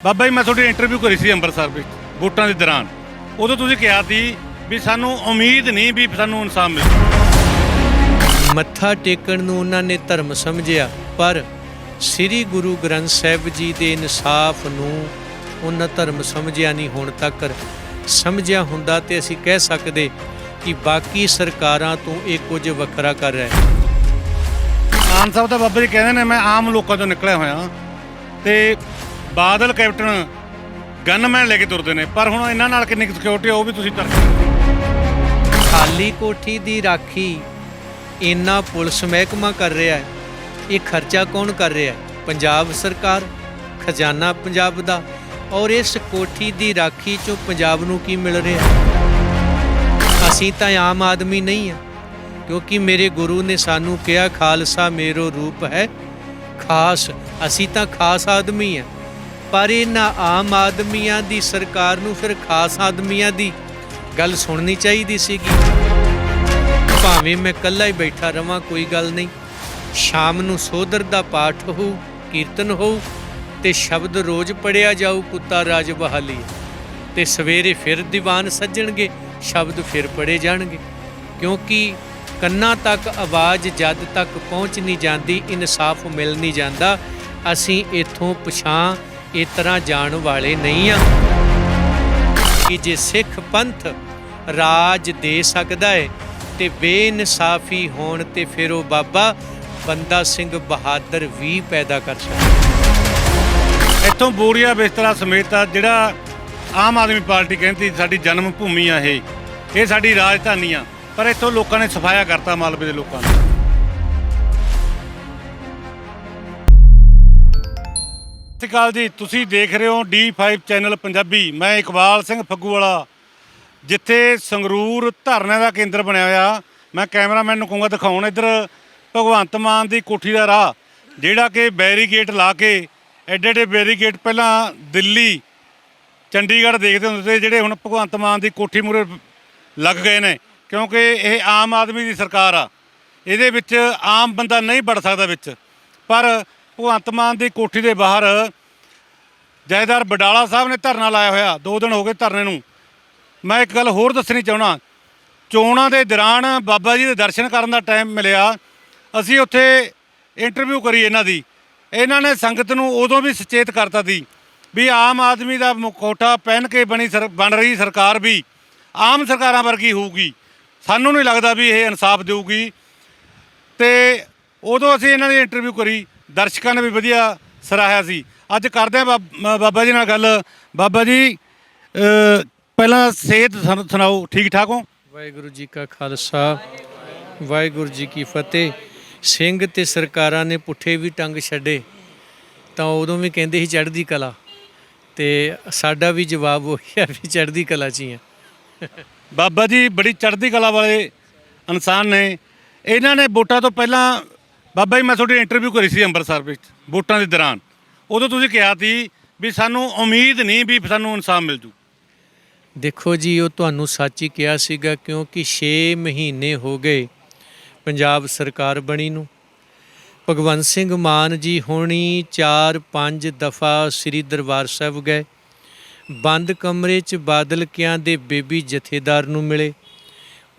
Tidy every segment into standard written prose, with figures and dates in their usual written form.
ਬਾਬਾ ਜੀ ਮੈਂ ਤੁਹਾਡੀ ਇੰਟਰਵਿਊ ਕਰੀ ਸੀ ਅੰਮ੍ਰਿਤਸਰ ਵਿੱਚ ਵੋਟਾਂ ਦੇ ਦੌਰਾਨ। ਉਦੋਂ ਤੁਸੀਂ ਕਿਹਾ ਸੀ ਵੀ ਸਾਨੂੰ ਉਮੀਦ ਨਹੀਂ ਵੀ ਸਾਨੂੰ ਇਨਸਾਫ ਮਿਲੇ। ਮੱਥਾ ਟੇਕਣ ਨੂੰ ਉਹਨਾਂ ਨੇ ਧਰਮ ਸਮਝਿਆ, ਪਰ ਸ੍ਰੀ ਗੁਰੂ ਗ੍ਰੰਥ ਸਾਹਿਬ ਜੀ ਦੇ ਇਨਸਾਫ ਨੂੰ ਉਹਨਾਂ ਧਰਮ ਸਮਝਿਆ ਨਹੀਂ ਹੁਣ ਤੱਕ। ਸਮਝਿਆ ਹੁੰਦਾ ਤੇ ਅਸੀਂ ਕਹਿ ਸਕਦੇ ਕਿ ਬਾਕੀ ਸਰਕਾਰਾਂ ਤੋਂ ਇਹ ਕੁਝ ਵੱਖਰਾ ਕਰ ਰਿਹਾ ਹੈ। ਮਾਨ ਸਾਹਿਬ ਤਾਂ ਬਾਬਾ ਜੀ ਕਹਿੰਦੇ ਨੇ ਮੈਂ ਆਮ ਲੋਕਾਂ ਤੋਂ ਨਿਕਲਿਆ ਹੋਇਆ, ਤੇ ਬਾਦਲ ਕੈਪਟਨ ਗਨਮੈਨ ਲੈ ਕੇ ਤੁਰਦੇ ਨੇ, ਪਰ ਹੁਣ ਇਹਨਾਂ ਨਾਲ ਕਿੰਨੀ ਸਿਕਿਉਰਿਟੀ ਉਹ ਵੀ ਤੁਸੀਂ ਤਰਕ। ਖਾਲੀ ਕੋਠੀ ਦੀ ਰਾਖੀ ਇੰਨਾ ਪੁਲਿਸ ਮਹਿਕਮਾ ਕਰ ਰਿਹਾ ਹੈ, ਇਹ ਖਰਚਾ ਕੌਣ ਕਰ ਰਿਹਾ ਹੈ? ਪੰਜਾਬ ਸਰਕਾਰ, ਖਜ਼ਾਨਾ ਪੰਜਾਬ ਦਾ। ਔਰ ਇਸ ਕੋਠੀ ਦੀ ਰਾਖੀ 'ਚੋਂ ਪੰਜਾਬ ਨੂੰ ਕੀ ਮਿਲ ਰਿਹਾ? ਅਸੀਂ ਤਾਂ ਆਮ ਆਦਮੀ ਨਹੀਂ ਹਾਂ, ਕਿਉਂਕਿ ਮੇਰੇ ਗੁਰੂ ਨੇ ਸਾਨੂੰ ਕਿਹਾ ਖਾਲਸਾ ਮੇਰੋ ਰੂਪ ਹੈ ਖਾਸ। ਅਸੀਂ ਤਾਂ ਖਾਸ ਆਦਮੀ ਹਾਂ, ਪਰ ਇਹਨਾਂ ਆਮ ਆਦਮੀਆਂ ਦੀ ਸਰਕਾਰ ਨੂੰ ਫਿਰ ਖਾਸ ਆਦਮੀਆਂ ਦੀ ਗੱਲ ਸੁਣਨੀ ਚਾਹੀਦੀ ਸੀਗੀ। ਭਾਵੇਂ ਮੈਂ ਇਕੱਲਾ ਹੀ ਬੈਠਾ ਰਵਾਂ ਕੋਈ ਗੱਲ ਨਹੀਂ, ਸ਼ਾਮ ਨੂੰ ਸੋਧਰ ਦਾ ਪਾਠ ਹੋਊ, ਕੀਰਤਨ ਹੋਊ ਤੇ ਸ਼ਬਦ ਰੋਜ਼ ਪੜਿਆ ਜਾਊ ਕੁੱਤਾ ਰਾਜ ਬਹਾਲੀ, ਤੇ ਸਵੇਰੇ ਫਿਰ ਦੀਵਾਨ ਸੱਜਣਗੇ, ਸ਼ਬਦ ਫਿਰ ਪੜੇ ਜਾਣਗੇ। ਕਿਉਂਕਿ ਕੰਨਾਂ ਤੱਕ ਆਵਾਜ਼ ਜਦ ਤੱਕ ਪਹੁੰਚ ਨਹੀਂ ਜਾਂਦੀ, ਇਨਸਾਫ ਮਿਲ ਨਹੀਂ ਜਾਂਦਾ। ਅਸੀਂ ਇੱਥੋਂ ਪਛਾਂ ਇਸ ਤਰ੍ਹਾਂ ਜਾਣ ਵਾਲੇ ਨਹੀਂ ਹਾਂ ਕਿ ਜੇ ਸਿੱਖ ਪੰਥ ਰਾਜ ਦੇ ਸਕਦਾ ਹੈ ਤੇ ਬੇਇਨਸਾਫੀ ਹੋਣ ਤੇ ਫਿਰ ਉਹ ਬਾਬਾ ਬੰਦਾ ਸਿੰਘ ਬਹਾਦਰ ਵੀ ਪੈਦਾ ਕਰ ਸਕਦਾ। ਇੱਥੋਂ ਬੋਰੀਆ ਬਿਸਤਰਾ ਸਮੇਤ ਆ ਜਿਹੜਾ ਆਮ ਆਦਮੀ ਪਾਰਟੀ ਕਹਿੰਦੀ ਸਾਡੀ ਜਨਮ ਭੂਮੀ ਆ, ਇਹ ਸਾਡੀ ਰਾਜਧਾਨੀ ਆ, ਪਰ ਇੱਥੋਂ ਲੋਕਾਂ ਨੇ ਸਫਾਇਆ ਕਰਤਾ ਮਾਲਵੇ ਦੇ ਲੋਕਾਂ ਨੇ। ਸਤਿ ਸ਼੍ਰੀ ਅਕਾਲ ਜੀ, ਤੁਸੀਂ ਦੇਖ ਰਹੇ ਹੋ D5 ਚੈਨਲ ਪੰਜਾਬੀ। ਮੈਂ ਇਕਬਾਲ ਸਿੰਘ ਫੱਗੂਵਾਲਾ, ਜਿੱਥੇ ਸੰਗਰੂਰ ਧਰਨੇ ਦਾ ਕੇਂਦਰ ਬਣਿਆ ਹੋਇਆ। ਮੈਂ ਕੈਮਰਾਮੈਨ ਨੂੰ ਕਹੂੰਗਾ ਦਿਖਾਉਣ ਇੱਧਰ ਭਗਵੰਤ ਮਾਨ ਦੀ ਕੋਠੀ ਦਾ ਰਾਹ, ਜਿਹੜਾ ਕਿ ਬੈਰੀਗੇਟ ਲਾ ਕੇ ਐਡੇ ਐਡੇ ਬੈਰੀਗੇਟ ਪਹਿਲਾਂ ਦਿੱਲੀ ਚੰਡੀਗੜ੍ਹ ਦੇਖਦੇ ਹੁੰਦੇ ਸੀ, ਜਿਹੜੇ ਹੁਣ ਭਗਵੰਤ ਮਾਨ ਦੀ ਕੋਠੀ ਮੂਹਰੇ ਲੱਗ ਗਏ ਨੇ, ਕਿਉਂਕਿ ਇਹ ਆਮ ਆਦਮੀ ਦੀ ਸਰਕਾਰ ਆ। ਇਹਦੇ ਵਿੱਚ ਆਮ ਬੰਦਾ ਨਹੀਂ ਵੜ ਸਕਦਾ ਵਿੱਚ। ਪਰ ਭਗਵੰਤ ਮਾਨ ਦੀ ਕੋਠੀ ਦੇ ਬਾਹਰ ਜਥੇਦਾਰ ਬਡਾਲਾ ਸਾਹਿਬ ਨੇ ਧਰਨਾ ਲਾਇਆ ਹੋਇਆ, 2 ਦਿਨ ਹੋ ਗਏ ਧਰਨੇ ਨੂੰ। ਮੈਂ ਇੱਕ ਗੱਲ ਹੋਰ ਦੱਸਣੀ ਚਾਹੁੰਦਾ, ਚੋਣਾਂ ਦੇ ਦੌਰਾਨ ਬਾਬਾ ਜੀ ਦੇ ਦਰਸ਼ਨ ਕਰਨ ਦਾ ਟਾਈਮ ਮਿਲਿਆ, ਅਸੀਂ ਉੱਥੇ ਇੰਟਰਵਿਊ ਕਰੀ ਇਹਨਾਂ ਦੀ। ਇਹਨਾਂ ਨੇ ਸੰਗਤ ਨੂੰ ਉਦੋਂ ਵੀ ਸੁਚੇਤ ਕਰਤਾ ਸੀ ਵੀ ਆਮ ਆਦਮੀ ਦਾ ਕੋਠਾ ਪਹਿਨ ਕੇ ਬਣ ਰਹੀ ਸਰਕਾਰ ਵੀ ਆਮ ਸਰਕਾਰਾਂ ਵਰਗੀ ਹੋਊਗੀ, ਸਾਨੂੰ ਨਹੀਂ ਲੱਗਦਾ ਵੀ ਇਹ ਇਨਸਾਫ ਦੇਊਗੀ। ਤੇ ਉਦੋਂ ਅਸੀਂ ਇਹਨਾਂ ਦੀ ਇੰਟਰਵਿਊ ਕਰੀ, ਦਰਸ਼ਕਾਂ ਨੇ ਵੀ ਵਧੀਆ ਸਰਾਹਿਆ ਸੀ। ਅੱਜ ਕਰਦੇ ਹਾਂ ਬਾਬਾ ਜੀ ਨਾਲ ਗੱਲ। ਬਾਬਾ ਜੀ ਪਹਿਲਾਂ ਸਿਹਤ ਸੁਣਾਓ, ਠੀਕ ਠਾਕ ਹੋ? ਵਾਹਿਗੁਰੂ ਜੀ ਕਾ ਖਾਲਸਾ, ਵਾਹਿਗੁਰੂ ਜੀ ਕੀ ਫਤਿਹ। ਸਿੰਘ ਤੇ ਸਰਕਾਰਾਂ ਨੇ ਪੁੱਠੇ ਵੀ ਟੰਗ ਛੱਡੇ ਤਾਂ ਉਦੋਂ ਵੀ ਕਹਿੰਦੇ ਸੀ ਚੜ੍ਹਦੀ ਕਲਾ, ਤੇ ਸਾਡਾ ਵੀ ਜਵਾਬ ਉਹੀ ਆ ਵੀ ਚੜ੍ਹਦੀ ਕਲਾ 'ਚ ਹੀ ਆ। ਬਾਬਾ ਜੀ ਬੜੀ ਚੜ੍ਹਦੀ ਕਲਾ ਵਾਲੇ ਇਨਸਾਨ ਨੇ। ਇਹਨਾਂ ਨੇ ਵੋਟਾਂ ਤੋਂ ਪਹਿਲਾਂ ਬਾਬਾ ਜੀ ਮੈਂ ਤੁਹਾਡੀ ਇੰਟਰਵਿਊ ਕਰੀ ਸੀ ਅੰਮ੍ਰਿਤਸਰ ਵਿੱਚ ਵੋਟਾਂ ਦੇ ਦੌਰਾਨ। ਉਦੋਂ ਤੁਸੀਂ ਕਿਹਾ ਸੀ ਵੀ ਸਾਨੂੰ ਉਮੀਦ ਨਹੀਂ ਵੀ ਸਾਨੂੰ ਇਨਸਾਫ ਮਿਲ ਜੂ। ਦੇਖੋ ਜੀ, ਉਹ ਤੁਹਾਨੂੰ ਸੱਚ ਹੀ ਕਿਹਾ ਸੀਗਾ, ਕਿਉਂਕਿ 6 ਮਹੀਨੇ ਹੋ ਗਏ ਪੰਜਾਬ ਸਰਕਾਰ ਬਣੀ ਨੂੰ। ਭਗਵੰਤ ਸਿੰਘ ਮਾਨ ਜੀ ਹੋਣੀ 4-5 ਦਫਾ ਸ੍ਰੀ ਦਰਬਾਰ ਸਾਹਿਬ ਗਏ, ਬੰਦ ਕਮਰੇ 'ਚ ਬਾਦਲ ਕਿਆਂ ਦੇ ਬੇਬੀ ਜਥੇਦਾਰ ਨੂੰ ਮਿਲੇ,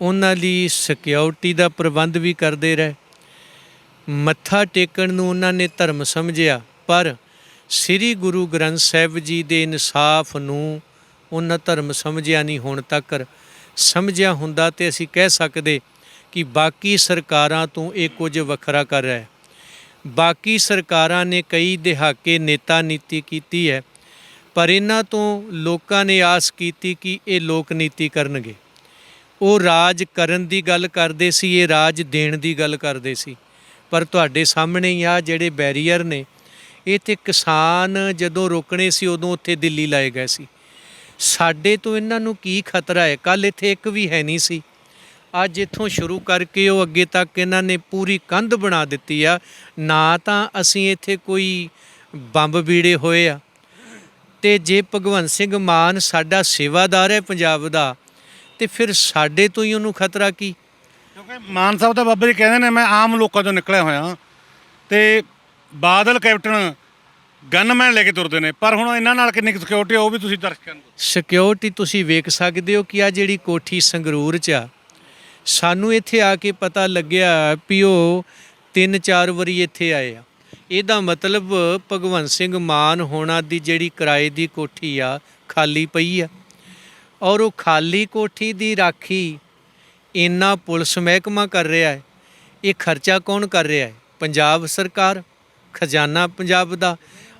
ਉਹਨਾਂ ਲਈ ਸਿਕਿਉਰਿਟੀ ਦਾ ਪ੍ਰਬੰਧ ਵੀ ਕਰਦੇ ਰਹੇ। ਮੱਥਾ ਟੇਕਣ ਨੂੰ ਉਹਨਾਂ ਨੇ ਧਰਮ ਸਮਝਿਆ, ਪਰ ਸ੍ਰੀ ਗੁਰੂ ਗ੍ਰੰਥ ਸਾਹਿਬ ਜੀ ਦੇ ਇਨਸਾਫ ਨੂੰ ਉਹਨਾਂ ਧਰਮ ਸਮਝਿਆ ਨਹੀਂ ਹੁਣ ਤੱਕ। ਸਮਝਿਆ ਹੁੰਦਾ ਤੇ ਅਸੀਂ ਕਹਿ ਸਕਦੇ ਕਿ ਬਾਕੀ ਸਰਕਾਰਾਂ ਤੋਂ ਇਹ ਕੁਝ ਵੱਖਰਾ ਕਰ ਰਿਹਾ ਹੈ। ਬਾਕੀ ਸਰਕਾਰਾਂ ਨੇ ਕਈ ਦਹਾਕੇ ਨੇਤਾ ਨੀਤੀ ਕੀਤੀ ਹੈ, ਪਰ ਇਹਨਾਂ ਤੋਂ ਲੋਕਾਂ ਨੇ ਆਸ ਕੀਤੀ ਕਿ ਇਹ ਲੋਕ ਨੀਤੀ ਕਰਨਗੇ। ਉਹ ਰਾਜ ਕਰਨ ਦੀ ਗੱਲ ਕਰਦੇ ਸੀ, ਇਹ ਰਾਜ ਦੇਣ ਦੀ ਗੱਲ ਕਰਦੇ ਸੀ। ਪਰ ਤੁਹਾਡੇ ਸਾਹਮਣੇ ਹੀ ਆ ਜਿਹੜੇ ਬੈਰੀਅਰ ਨੇ, ਇਹ ਤੇ ਕਿਸਾਨ ਜਦੋਂ ਰੋਕਣੇ ਸੀ ਉਦੋਂ ਉੱਥੇ ਦਿੱਲੀ ਲਾਏ ਗਏ ਸੀ। ਸਾਡੇ ਤੋਂ ਇਹਨਾਂ ਨੂੰ ਕੀ ਖਤਰਾ ਹੈ? ਕੱਲ੍ਹ ਇੱਥੇ ਇੱਕ ਵੀ ਹੈ ਨਹੀਂ ਸੀ, ਅੱਜ ਇੱਥੋਂ ਸ਼ੁਰੂ ਕਰਕੇ ਉਹ ਅੱਗੇ ਤੱਕ ਇਹਨਾਂ ਨੇ ਪੂਰੀ ਕੰਧ ਬਣਾ ਦਿੱਤੀ ਆ। ਨਾ ਤਾਂ ਅਸੀਂ ਇੱਥੇ ਕੋਈ ਬੰਬ ਬੀੜੇ ਹੋਏ ਆ, ਤੇ ਜੇ ਭਗਵੰਤ ਸਿੰਘ ਮਾਨ ਸਾਡਾ ਸੇਵਾਦਾਰ ਹੈ ਪੰਜਾਬ ਦਾ, ਤੇ ਫਿਰ ਸਾਡੇ ਤੋਂ ਹੀ ਉਹਨੂੰ ਖਤਰਾ ਕੀ? ਕਿਉਂਕਿ ਮਾਨ ਸਾਹਿਬ ਤਾਂ ਬਾਬਾ ਜੀ ਕਹਿੰਦੇ ਨੇ ਮੈਂ ਆਮ ਲੋਕਾਂ ਤੋਂ ਨਿਕਲਿਆ ਹੋਇਆ, ਤੇ ਬਾਦਲ ਕੈਪਟਨ ਗਨਮੈਨ ਲੈ ਕੇ ਤੁਰਦੇ ਨੇ, ਪਰ ਹੁਣ ਇਹਨਾਂ ਨਾਲ ਕਿੰਨੀ ਸਿਕਿਉਰਿਟੀ ਉਹ ਵੀ ਤੁਸੀਂ ਦਰਸ਼ਕਾਂ ਨੂੰ ਸਿਕਿਉਰਿਟੀ ਤੁਸੀਂ ਵੇਖ ਸਕਦੇ ਹੋ ਕਿ ਆ ਜਿਹੜੀ ਕੋਠੀ ਸੰਗਰੂਰ 'ਚ ਆ, ਸਾਨੂੰ ਇੱਥੇ ਆ ਕੇ ਪਤਾ ਲੱਗਿਆ ਵੀ ਉਹ 3-4 ਵਾਰੀ ਇੱਥੇ ਆਏ ਆ। ਇਹਦਾ ਮਤਲਬ ਭਗਵੰਤ ਸਿੰਘ ਮਾਨ ਹੋਣਾ ਦੀ ਜਿਹੜੀ ਕਿਰਾਏ ਦੀ ਕੋਠੀ ਆ ਖਾਲੀ ਪਈ ਆ, ਔਰ ਉਹ ਖਾਲੀ ਕੋਠੀ ਦੀ ਰਾਖੀ ਇੰਨਾ ਪੁਲਿਸ ਮਹਿਕਮਾ ਕਰ ਰਿਹਾ ਹੈ। ਇਹ ਖਰਚਾ ਕੌਣ ਕਰ ਰਿਹਾ ਹੈ? ਪੰਜਾਬ ਸਰਕਾਰ, ਖਜ਼ਾਨਾ ਪੰਜਾਬ ਦਾ।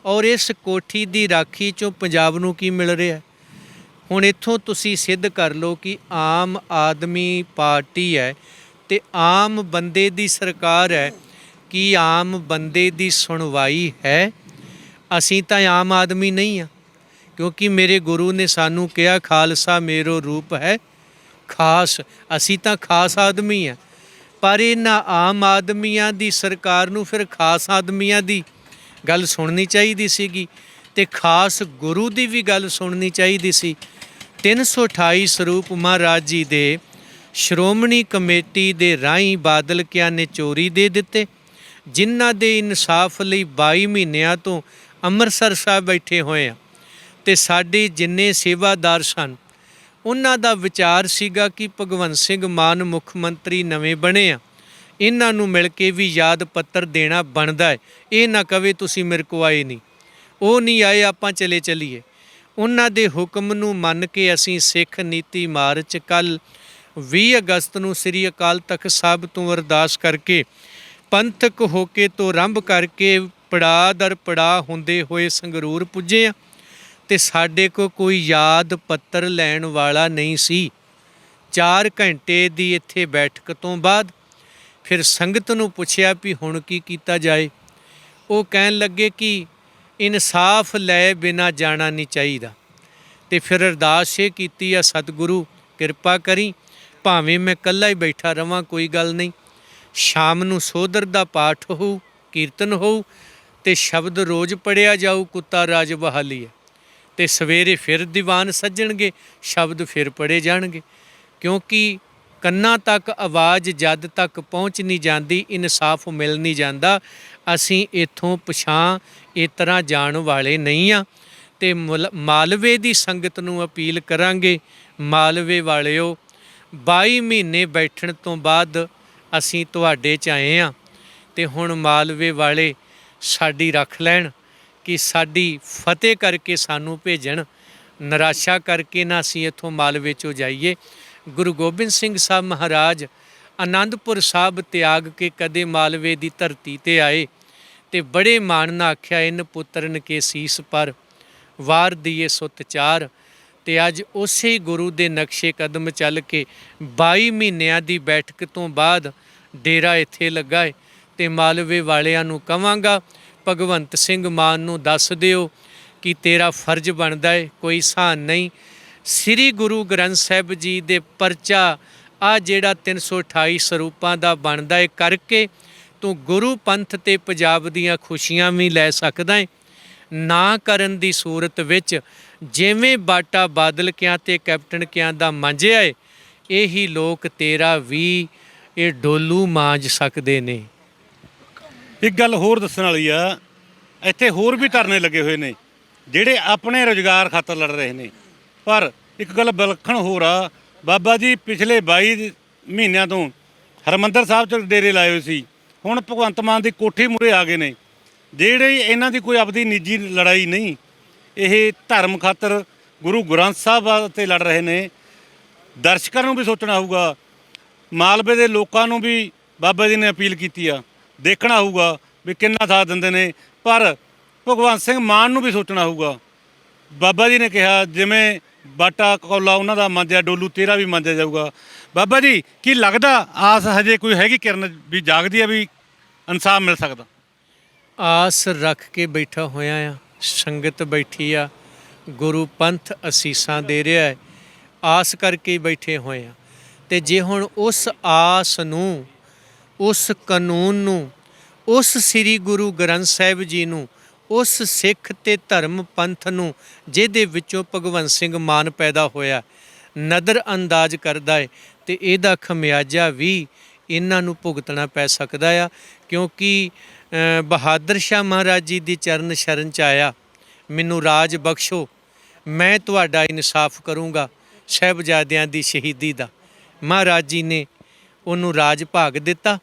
ਔਰ ਇਸ ਕੋਠੀ ਦੀ ਰਾਖੀ 'ਚੋਂ ਪੰਜਾਬ ਨੂੰ ਕੀ ਮਿਲ ਰਿਹਾ ਹੈ? ਹੁਣ ਇੱਥੋਂ ਤੁਸੀਂ ਸਿੱਧ ਕਰ ਲਓ ਕਿ ਆਮ ਆਦਮੀ ਪਾਰਟੀ ਹੈ ਤੇ ਆਮ ਬੰਦੇ ਦੀ ਸਰਕਾਰ ਹੈ। ਕਿ ਆਮ ਬੰਦੇ ਦੀ ਸੁਣਵਾਈ ਹੈ? ਅਸੀਂ ਤਾਂ ਆਮ ਆਦਮੀ ਨਹੀਂ ਆ, ਕਿਉਂਕਿ ਮੇਰੇ ਗੁਰੂ ਨੇ ਸਾਨੂੰ ਕਿਹਾ ਖਾਲਸਾ ਮੇਰੋ ਰੂਪ ਹੈ ਖਾਸ। ਅਸੀਂ ਤਾਂ ਖਾਸ ਆਦਮੀ ਆ, ਪਰ ਇਹਨਾਂ ਆਮ ਆਦਮੀਆਂ ਦੀ ਸਰਕਾਰ ਨੂੰ ਫਿਰ ਖਾਸ ਆਦਮੀਆਂ ਦੀ ਗੱਲ ਸੁਣਨੀ ਚਾਹੀਦੀ ਸੀਗੀ ਤੇ ਖਾਸ ਗੁਰੂ ਦੀ ਵੀ ਗੱਲ ਸੁਣਨੀ ਚਾਹੀਦੀ ਸੀ। 328 ਸਰੂਪ ਮਹਾਰਾਜ ਜੀ ਦੇ ਸ਼੍ਰੋਮਣੀ ਕਮੇਟੀ ਦੇ ਰਾਹੀਂ ਬਾਦਲ ਕਿਆਂ ਨੇ ਚੋਰੀ ਦੇ ਦਿੱਤੇ, ਜਿਨ੍ਹਾਂ ਦੇ ਇਨਸਾਫ ਲਈ 22 ਮਹੀਨਿਆਂ ਤੋਂ ਅੰਮ੍ਰਿਤਸਰ ਸਾਹਿਬ ਬੈਠੇ ਹੋਏ ਆ। ਤੇ ਸਾਡੇ ਜਿੰਨੇ ਸੇਵਾਦਾਰ ਸਨ ਉਹਨਾਂ ਦਾ ਵਿਚਾਰ ਸੀਗਾ ਕਿ ਭਗਵੰਤ ਸਿੰਘ ਮਾਨ ਮੁੱਖ ਮੰਤਰੀ ਨਵੇਂ ਬਣੇ ਆ, ਇਹਨਾਂ ਨੂੰ ਮਿਲ ਕੇ ਵੀ ਯਾਦ ਪੱਤਰ ਦੇਣਾ ਬਣਦਾ ਹੈ। ਇਹ ਨਾ ਕਵੇ ਤੁਸੀਂ ਮੇਰੇ ਕੋ ਆਏ ਨਹੀਂ, ਉਹ ਨਹੀਂ ਆਏ ਆਪਾਂ ਚਲੇ ਚੱਲੀਏ। ਉਹਨਾਂ ਦੇ ਹੁਕਮ ਨੂੰ ਮੰਨ ਕੇ ਅਸੀਂ ਸਿੱਖ ਨੀਤੀ ਮਾਰਚ ਕੱਲ੍ਹ 20 ਅਗਸਤ ਨੂੰ ਸ੍ਰੀ ਅਕਾਲ ਤਖਤ ਸਾਹਿਬ ਤੋਂ ਅਰਦਾਸ ਕਰਕੇ ਪੰਥਕ ਹੋ ਕੇ ਤੋਂ ਆਰੰਭ ਕਰਕੇ ਪੜਾਅ ਦਰ ਪੜਾਅ ਹੁੰਦੇ ਹੋਏ ਸੰਗਰੂਰ ਪੁੱਜੇ ਆ ਤੇ ਸਾਡੇ ਕੋਲ ਕੋਈ ਯਾਦ ਪੱਤਰ ਲੈਣ ਵਾਲਾ ਨਹੀਂ ਸੀ। 4 ਘੰਟੇ ਦੀ ਇੱਥੇ ਬੈਠਕ ਤੋਂ ਬਾਅਦ ਫਿਰ ਸੰਗਤ ਨੂੰ ਪੁੱਛਿਆ ਵੀ ਹੁਣ ਕੀ ਕੀਤਾ ਜਾਏ। ਉਹ ਕਹਿਣ ਲੱਗੇ ਕਿ ਇਨਸਾਫ ਲੈ ਬਿਨਾਂ ਜਾਣਾ ਨਹੀਂ ਚਾਹੀਦਾ। ਤੇ ਫਿਰ ਅਰਦਾਸ ਇਹ ਕੀਤੀ ਆ, ਸਤਿਗੁਰੂ ਕਿਰਪਾ ਕਰੀ, ਭਾਵੇਂ ਮੈਂ ਇਕੱਲਾ ਹੀ ਬੈਠਾ ਰਵਾਂ ਕੋਈ ਗੱਲ ਨਹੀਂ, ਸ਼ਾਮ ਨੂੰ ਸੋਦਰ ਦਾ ਪਾਠ ਹੋਊ, ਕੀਰਤਨ ਹੋਊ ਤੇ ਸ਼ਬਦ ਰੋਜ਼ ਪੜਿਆ ਜਾਊ, ਕੁੱਤਾ ਰਾਜ ਬਹਾਲੀ ਹੈ। ਤੇ ਸਵੇਰੇ ਫਿਰ ਦੀਵਾਨ ਸੱਜਣਗੇ, ਸ਼ਬਦ ਫਿਰ ਪੜ੍ਹੇ ਜਾਣਗੇ, ਕਿਉਂਕਿ ਕੰਨਾਂ ਤੱਕ ਆਵਾਜ਼ ਜਦ ਤੱਕ ਪਹੁੰਚ ਨਹੀਂ ਜਾਂਦੀ ਇਨਸਾਫ ਮਿਲ ਨਹੀਂ ਜਾਂਦਾ। ਅਸੀਂ ਇੱਥੋਂ ਪਛਾਂ ਇਸ ਤਰ੍ਹਾਂ ਜਾਣ ਵਾਲੇ ਨਹੀਂ ਆ। ਤੇ ਮਾਲਵੇ ਦੀ ਸੰਗਤ ਨੂੰ ਅਪੀਲ ਕਰਾਂਗੇ, ਮਾਲਵੇ ਵਾਲਿਓ 22 ਮਹੀਨੇ ਬੈਠਣ ਤੋਂ ਬਾਅਦ ਅਸੀਂ ਤੁਹਾਡੇ 'ਚ ਆਏ ਹਾਂ ਤੇ ਹੁਣ ਮਾਲਵੇ ਵਾਲੇ ਸਾਡੀ ਰੱਖ ਲੈਣ ਕਿ ਸਾਡੀ ਫਤਿਹ ਕਰਕੇ ਸਾਨੂੰ ਭੇਜਣ, ਨਿਰਾਸ਼ਾ ਕਰਕੇ ਨਾ ਅਸੀਂ ਇੱਥੋਂ ਮਾਲਵੇ 'ਚੋਂ ਜਾਈਏ। ਗੁਰੂ ਗੋਬਿੰਦ ਸਿੰਘ ਸਾਹਿਬ ਮਹਾਰਾਜ ਆਨੰਦਪੁਰ ਸਾਹਿਬ ਤਿਆਗ ਕੇ ਕਦੇ ਮਾਲਵੇ ਦੀ ਧਰਤੀ 'ਤੇ ਆਏ ਤੇ ਬੜੇ ਮਾਣ ਨਾਲ ਆਖਿਆ, ਇਨ ਪੁੱਤਰਨ ਕੇ ਸੀਸ ਪਰ ਵਾਰ ਦੀਏ ਸੁੱਤ ਚਾਰ। ਤੇ ਅੱਜ ਉਸੇ ਗੁਰੂ ਦੇ ਨਕਸ਼ੇ ਕਦਮ ਚੱਲ ਕੇ 22 ਮਹੀਨਿਆਂ ਦੀ ਬੈਠਕ ਤੋਂ ਬਾਅਦ ਡੇਰਾ ਇੱਥੇ ਲੱਗਾ ਹੈ। ਤੇ ਮਾਲਵੇ ਵਾਲਿਆਂ ਨੂੰ ਕਵਾਂਗਾ, ਭਗਵੰਤ ਸਿੰਘ ਮਾਨ ਨੂੰ ਦੱਸ ਦਿਓ ਕਿ ਤੇਰਾ ਫਰਜ਼ ਬਣਦਾ ਹੈ, ਕੋਈ ਸਹਾਨ ਨਹੀਂ। ਸ੍ਰੀ ਗੁਰੂ ਗ੍ਰੰਥ ਸਾਹਿਬ ਜੀ ਦੇ ਪਰਚਾ ਆ ਜਿਹੜਾ 328 ਸਰੂਪਾਂ ਦਾ ਬਣਦਾ ਹੈ ਕਰਕੇ ਤੂੰ ਗੁਰੂ ਪੰਥ ਤੇ ਪੰਜਾਬ ਦੀਆਂ ਖੁਸ਼ੀਆਂ ਵੀ ਲੈ ਸਕਦਾ ਹੈ। ਨਾ ਕਰਨ ਦੀ ਸੂਰਤ ਵਿੱਚ ਜਿਵੇਂ ਬਾਟਾ ਬਾਦਲ ਕਿਆਂ ਤੇ ਕੈਪਟਨ ਕਿਆਂ ਦਾ ਮਾਂਜਿਆ ਏ, ਇਹੀ ਲੋਕ ਤੇਰਾ ਵੀ ਇਹ ਡੋਲੂ ਮਾਂਜ ਸਕਦੇ ਨੇ। ਇੱਕ ਗੱਲ ਹੋਰ ਦੱਸਣ ਵਾਲੀ ਆ, ਇੱਥੇ ਹੋਰ ਵੀ ਧਰਨੇ ਲੱਗੇ ਹੋਏ ਨੇ ਜਿਹੜੇ ਆਪਣੇ ਰੁਜ਼ਗਾਰ ਖਾਤਰ ਲੜ ਰਹੇ ਨੇ। ਪਰ ਇੱਕ ਗੱਲ ਵਿਲੱਖਣ ਹੋਰ ਆ, ਬਾਬਾ ਜੀ ਪਿਛਲੇ 22 ਮਹੀਨਿਆਂ ਤੋਂ ਹਰਿਮੰਦਰ ਸਾਹਿਬ 'ਚ ਡੇਰੇ ਲਾਏ ਹੋਏ ਸੀ, ਹੁਣ ਭਗਵੰਤ ਮਾਨ ਦੀ ਕੋਠੀ ਮੂਹਰੇ ਆ ਗਏ ਨੇ। ਜਿਹੜੇ ਇਹਨਾਂ ਦੀ ਕੋਈ ਆਪਦੀ ਨਿੱਜੀ ਲੜਾਈ ਨਹੀਂ, ਇਹ ਧਰਮ ਖਾਤਰ ਗੁਰੂ ਗ੍ਰੰਥ ਸਾਹਿਬ 'ਤੇ ਲੜ ਰਹੇ ਨੇ। ਦਰਸ਼ਕਾਂ ਨੂੰ ਵੀ ਸੋਚਣਾ ਹੋਊਗਾ, ਮਾਲਵੇ ਦੇ ਲੋਕਾਂ ਨੂੰ ਵੀ ਬਾਬਾ ਜੀ ਨੇ ਅਪੀਲ ਕੀਤੀ ਆ, ਦੇਖਣਾ ਹੋਊਗਾ ਵੀ ਕਿੰਨਾ ਸਾਥ ਦਿੰਦੇ ਨੇ। ਪਰ ਭਗਵੰਤ ਸਿੰਘ ਮਾਨ ਨੂੰ ਵੀ ਸੋਚਣਾ ਹੋਊਗਾ। ਬਾਬਾ ਜੀ ਨੇ ਕਿਹਾ ਜਿਵੇਂ ਬਾਟਾ ਕੌਲਾ ਉਹਨਾਂ ਦਾ ਮੰਨਿਆ, ਡੋਲੂ ਤੇਰਾ ਵੀ ਮੰਨਿਆ ਜਾਊਗਾ। ਬਾਬਾ ਜੀ ਕੀ ਲੱਗਦਾ ਆਸ ਹਜੇ ਕੋਈ ਹੈਗੀ ਕਿਰਨ ਵੀ ਜਾਗਦੀ ਆ ਵੀ ਇਨਸਾਫ ਮਿਲ ਸਕਦਾ? ਆਸ ਰੱਖ ਕੇ ਬੈਠਾ ਹੋਇਆ ਆ, ਸੰਗਤ ਬੈਠੀ ਆ, ਗੁਰੂ ਪੰਥ ਅਸੀਸਾਂ ਦੇ ਰਿਹਾ ਹੈ, ਆਸ ਕਰਕੇ ਬੈਠੇ ਹੋਏ ਆ। ਤੇ ਜੇ ਹੁਣ ਉਸ ਆਸ ਨੂੰ, ਉਸ ਕਾਨੂੰਨ ਨੂੰ, ਉਸ ਸ੍ਰੀ ਗੁਰੂ ਗ੍ਰੰਥ ਸਾਹਿਬ ਜੀ ਨੂੰ, ਉਸ ਸਿੱਖ ਤੇ ਧਰਮ ਪੰਥ ਨੂੰ ਜਿਹਦੇ ਵਿੱਚੋਂ ਭਗਵੰਤ ਸਿੰਘ ਮਾਨ ਪੈਦਾ ਹੋਇਆ ਨਜ਼ਰ ਅੰਦਾਜ਼ ਕਰਦਾ ਹੈ ਤੇ ਇਹਦਾ ਖਮਿਆਜਾ ਵੀ ਇਹਨਾਂ ਨੂੰ ਭੁਗਤਣਾ ਪੈ ਸਕਦਾ ਆ। ਕਿਉਂਕਿ ਬਹਾਦਰ ਸ਼ਾਹ ਮਹਾਰਾਜ ਜੀ ਦੀ ਚਰਨ ਸ਼ਰਨ ਚ ਆਇਆ, ਮੈਨੂੰ ਰਾਜ ਬਖਸ਼ੋ, ਮੈਂ ਤੁਹਾਡਾ ਇਨਸਾਫ ਕਰੂੰਗਾ ਸਾਹਿਬਜ਼ਾਦਿਆਂ ਦੀ ਸ਼ਹੀਦੀ ਦਾ। ਮਹਾਰਾਜ ਜੀ ਨੇ ਉਹਨੂੰ ਰਾਜ ਭਾਗ ਦਿੱਤਾ।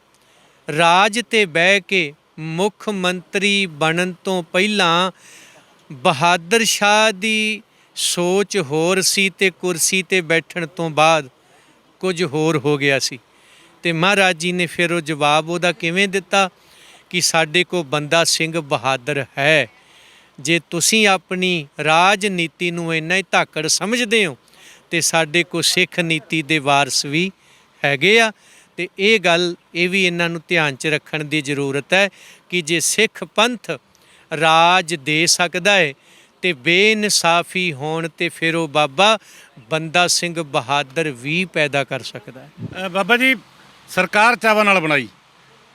ਰਾਜ ਤੇ ਬਹਿ ਕੇ ਮੁੱਖ ਮੰਤਰੀ ਬਣਨ ਤੋਂ ਪਹਿਲਾਂ ਬਹਾਦਰ ਸ਼ਾਹ ਦੀ ਸੋਚ ਹੋਰ ਸੀ ਤੇ ਕੁਰਸੀ ਤੇ ਬੈਠਣ ਤੋਂ ਬਾਅਦ ਕੁਝ ਹੋਰ ਹੋ ਗਿਆ ਸੀ। ਤੇ ਮਹਾਰਾਜ ਜੀ ਨੇ ਫਿਰ ਉਹ ਜਵਾਬ ਉਹਦਾ ਕਿਵੇਂ ਦਿੱਤਾ ਕਿ ਸਾਡੇ ਕੋਲ ਬੰਦਾ ਸਿੰਘ ਬਹਾਦਰ ਹੈ। ਜੇ ਤੁਸੀਂ ਆਪਣੀ ਰਾਜਨੀਤੀ ਨੂੰ ਇੰਨਾ ਹੀ ਧਾਕੜ ਸਮਝਦੇ ਹੋ ਤੇ ਸਾਡੇ ਕੋਲ ਸਿੱਖ ਨੀਤੀ ਦੇ ਵਾਰਸ ਵੀ ਹੈਗੇ ਆ। ਤੇ ਇਹ ਗੱਲ ਇਹ ਵੀ ਇਹਨਾਂ ਨੂੰ ਧਿਆਨ 'ਚ ਰੱਖਣ ਦੀ ਜ਼ਰੂਰਤ ਹੈ ਕਿ ਜੇ ਸਿੱਖ ਪੰਥ ਰਾਜ ਦੇ ਸਕਦਾ ਹੈ ਤੇ ਬੇਇਨਸਾਫੀ ਹੋਣ ਤੇ ਫਿਰ ਉਹ ਬਾਬਾ ਬੰਦਾ ਸਿੰਘ ਬਹਾਦਰ ਵੀ ਪੈਦਾ ਕਰ ਸਕਦਾ ਹੈ। ਬਾਬਾ ਜੀ, ਸਰਕਾਰ ਚਾਵਾਂ ਨਾਲ ਬਣਾਈ,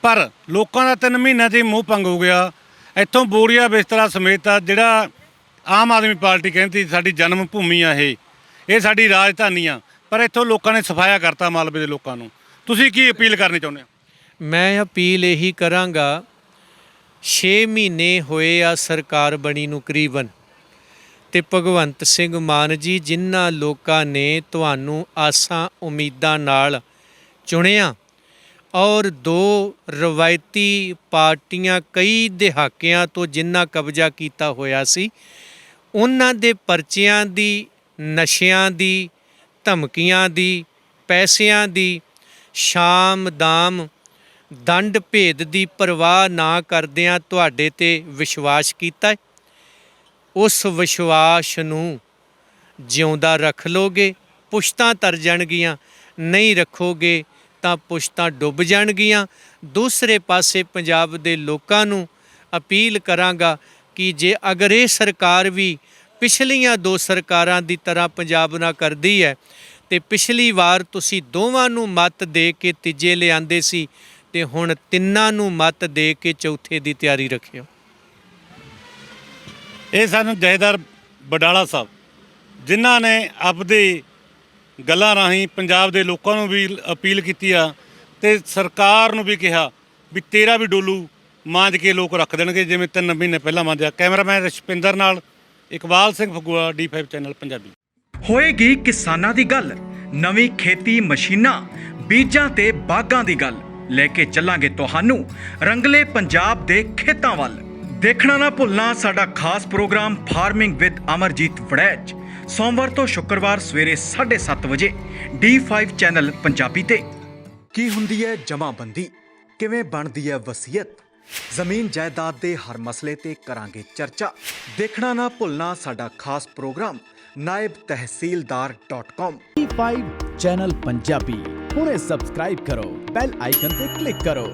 ਪਰ ਲੋਕਾਂ ਦਾ 3 ਮਹੀਨਿਆਂ 'ਚ ਹੀ ਮੂੰਹ ਭੰਗ ਹੋ ਗਿਆ। ਇੱਥੋਂ ਬੋਰੀਆ ਬਿਸਤਰਾ ਸਮੇਤ ਆ ਜਿਹੜਾ ਆਮ ਆਦਮੀ ਪਾਰਟੀ ਕਹਿੰਦੀ ਸਾਡੀ ਜਨਮ ਭੂਮੀ ਆ, ਇਹ ਸਾਡੀ ਰਾਜਧਾਨੀ ਆ, ਪਰ ਇੱਥੋਂ ਲੋਕਾਂ ਨੇ ਸਫਾਇਆ ਕਰਤਾ ਮਾਲਵੇ ਦੇ ਲੋਕਾਂ ਨੂੰ। ਤੁਸੀਂ ਕੀ ਅਪੀਲ ਕਰਨੀ ਚਾਹੁੰਦੇ ਹੋ? ਮੈਂ ਅਪੀਲ ਇਹੀ ਕਰਾਂਗਾ, 6 ਮਹੀਨੇ ਹੋਏ ਆ ਸਰਕਾਰ ਬਣੀ ਨੂੰ ਕਰੀਬਨ, ਤੇ ਭਗਵੰਤ ਸਿੰਘ ਮਾਨ ਜੀ ਜਿਨ੍ਹਾਂ ਲੋਕਾਂ ਨੇ ਤੁਹਾਨੂੰ ਆਸਾਂ ਉਮੀਦਾਂ ਨਾਲ ਚੁਣਿਆ ਔਰ 2 ਰਵਾਇਤੀ ਪਾਰਟੀਆਂ ਕਈ ਦਹਾਕਿਆਂ ਤੋਂ ਜਿਨ੍ਹਾਂ ਕਬਜ਼ਾ ਕੀਤਾ ਹੋਇਆ ਸੀ, ਉਹਨਾਂ ਦੇ ਪਰਚਿਆਂ ਦੀ, ਨਸ਼ਿਆਂ ਦੀ, ਧਮਕੀਆਂ ਦੀ, ਪੈਸਿਆਂ ਦੀ, ਸ਼ਾਮ ਦਾਮ, ਦੰਡ ਭੇਦ ਦੀ ਪਰਵਾਹ ਨਾ ਕਰਦਿਆਂ ਤੁਹਾਡੇ ਤੇ ਵਿਸ਼ਵਾਸ ਕੀਤਾ ਹੈ। ਉਸ ਵਿਸ਼ਵਾਸ ਨੂੰ ਜਿਉਂਦਾ ਰੱਖ ਲੋਗੇ, ਪੁਸ਼ਤਾਂ ਤਰ ਜਾਣਗੀਆਂ, ਨਹੀਂ ਰੱਖੋਗੇ ਤਾਂ ਪੁਸ਼ਤਾਂ ਡੁੱਬ ਜਾਣਗੀਆਂ। ਦੂਸਰੇ ਪਾਸੇ ਪੰਜਾਬ ਦੇ ਲੋਕਾਂ ਨੂੰ ਅਪੀਲ ਕਰਾਂਗਾ ਕਿ ਜੇ ਅਗਰ ਇਹ ਸਰਕਾਰ ਵੀ ਪਿਛਲੀਆਂ 2 ਸਰਕਾਰਾਂ ਦੀ ਤਰ੍ਹਾਂ ਪੰਜਾਬ ਨਾਲ ਕਰਦੀ ਹੈ ਤੇ ਪਿਛਲੀ ਵਾਰ ਤੁਸੀਂ ਦੋਵਾਂ ਨੂੰ ਮੱਤ ਦੇ ਕੇ ਤੀਜੇ ਲਿਆਂਦੇ ਸੀ ਤੇ ਹੁਣ 3 ਨੂੰ ਮੱਤ ਦੇ ਕੇ ਚੌਥੇ ਦੀ ਤਿਆਰੀ ਰੱਖਿਓ। ਇਹ ਸਨ ਜਥੇਦਾਰ ਬਡਾਲਾ ਸਾਹਿਬ, ਜਿਨ੍ਹਾਂ ਨੇ ਆਪਦੇ ਗੱਲਾਂ ਰਾਹੀਂ ਪੰਜਾਬ ਦੇ ਲੋਕਾਂ ਨੂੰ ਵੀ ਅਪੀਲ ਕੀਤੀ ਆ ਤੇ ਸਰਕਾਰ ਨੂੰ ਵੀ ਕਿਹਾ ਵੀ ਤੇਰਾ ਵੀ ਡੋਲੂ ਮਾਂਜ ਕੇ ਲੋਕ ਰੱਖ ਦੇਣਗੇ ਜਿਵੇਂ 3 ਮਹੀਨੇ ਪਹਿਲਾਂ ਮਾਂਜਿਆ। ਕੈਮਰਾਮੈਨ ਰਸ਼ਪਿੰਦਰ ਨਾਲ ਇਕਬਾਲ ਸਿੰਘ ਫਗੂਆ, D5 ਚੈਨਲ ਪੰਜਾਬੀ। ਹੋਏਗੀ ਕਿਸਾਨਾਂ ਦੀ ਗੱਲ, ਨਵੀਂ ਖੇਤੀ ਮਸ਼ੀਨਾਂ, ਬੀਜਾਂ ਤੇ ਬਾਗਾਂ ਦੀ ਗੱਲ ਲੈ ਕੇ ਚੱਲਾਂਗੇ ਤੁਹਾਨੂੰ ਰੰਗਲੇ ਪੰਜਾਬ ਦੇ ਖੇਤਾਂ ਵੱਲ। ਦੇਖਣਾ ਨਾ ਭੁੱਲਣਾ ਸਾਡਾ ਖਾਸ program farming with Amarjeet Waraich, ਸੋਮਵਾਰ ਤੋਂ ਸ਼ੁੱਕਰਵਾਰ ਸਵੇਰੇ 7:30 ਵਜੇ D5 ਚੈਨਲ ਪੰਜਾਬੀ ਤੇ। ਕੀ ਹੁੰਦੀ ਹੈ ਜਮਾਬੰਦੀ, ਕਿਵੇਂ ਬਣਦੀ ਹੈ ਵਸੀਅਤ, ਜ਼ਮੀਨ ਜਾਇਦਾਦ ਦੇ ਹਰ ਮਸਲੇ ਤੇ ਕਰਾਂਗੇ ਚਰਚਾ। ਦੇਖਣਾ ਨਾ ਭੁੱਲਣਾ ਸਾਡਾ ਖਾਸ programme naibtehsildar.com। D5 channel Punjabi ਹੁਣੇ ਸਬਸਕ੍ਰਾਈਬ ਕਰੋ, ਬੈਲ ਆਈਕਨ ਤੇ ਕਲਿੱਕ ਕਰੋ।